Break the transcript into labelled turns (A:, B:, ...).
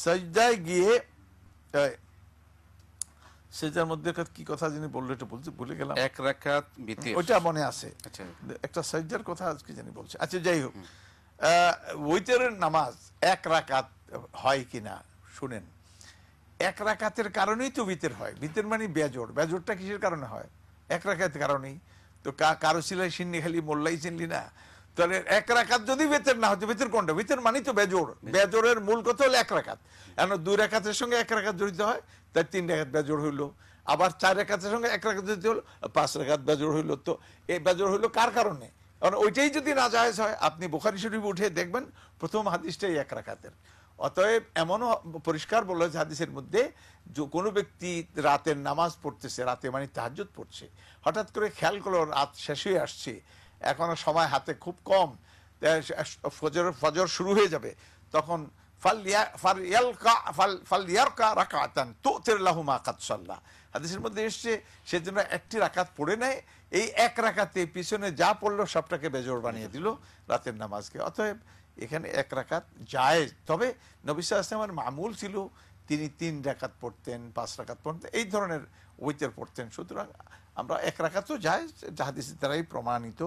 A: সাজদায় গিয়ে সেটার মধ্যে কি কথা যিনি বললো এটা বলতে ভুলে গেলাম।
B: এক রাকাত বিতির,
A: ওইটা মনে আছে।
B: আচ্ছা
A: একটা সাজদার কথা আজকে জানি বলছে। আচ্ছা যাই হোক, ওইটারের নামাজ এক রাকাত হয় কিনা শুনেন। এক রাকাতের কারণেই তো বিতের হয়। বিতের মানে বেজোড়। বেজোড়টা কিসের কারণে হয়? এক রাকাতের কারণেই তো। কারো সিলাই সিন্নি খালি মোল্লাই চিনলি না। তাহলে এক রাকাত যদি বেতের না হতো, বেতের কোনটা? বেতের মানে তো বেজোড়। বেজোড়ের মূল কথা হলো এক রাকাত। এখন দুই রাকাতের সঙ্গে এক রাকাত জড়িত হয়, তাই তিন রাকাত বেজোড় হইলো। আবার চার রাকাতের সঙ্গে এক রাকাত জড়িত হলো, পাঁচ রাকাত বেজোড় হইলো। তো এই বেজোড় হইলো কার কারণে? কারণ ওইটাই যদি না জায়েজ হয়, আপনি বুখারী শরীফ উঠে দেখবেন প্রথম হাদিসটাই এক রাকাতের। অতএব এমনও পরিষ্কার বলা হয়েছে হাদিসের মধ্যে, যে কোনো ব্যক্তি রাতের নামাজ পড়তেছে, রাতে মানে তাহাজ্জুদ পড়ছে, হঠাৎ করে খেয়াল করলো রাত শেষ হয়ে আসছে, এখনো সময় হাতে খুব কম, ফজর শুরু হয়ে যাবে, তখন হাদিসের মধ্যে এসছে সেজন্য একটি রাকাত পড়ে নেয়। এই এক রাকাতে পিছনে যা পড়লো সবটাকে বেজোড় বানিয়ে দিল রাতের নামাজকে। অতএব এখানে এক রাকাত জায়েজ। তবে নবী সাল্লাল্লাহু আলাইহি ওয়াসাল্লামের মামুল ছিল তিনি 3 রাকাত পড়তেন, 5 রাকাত পড়তেন, এই ধরনের ওইটার পড়তেন। সুতরাং আমরা এক রাকাতও জায়েজ, হাদিসের দ্বারাই প্রমাণিত।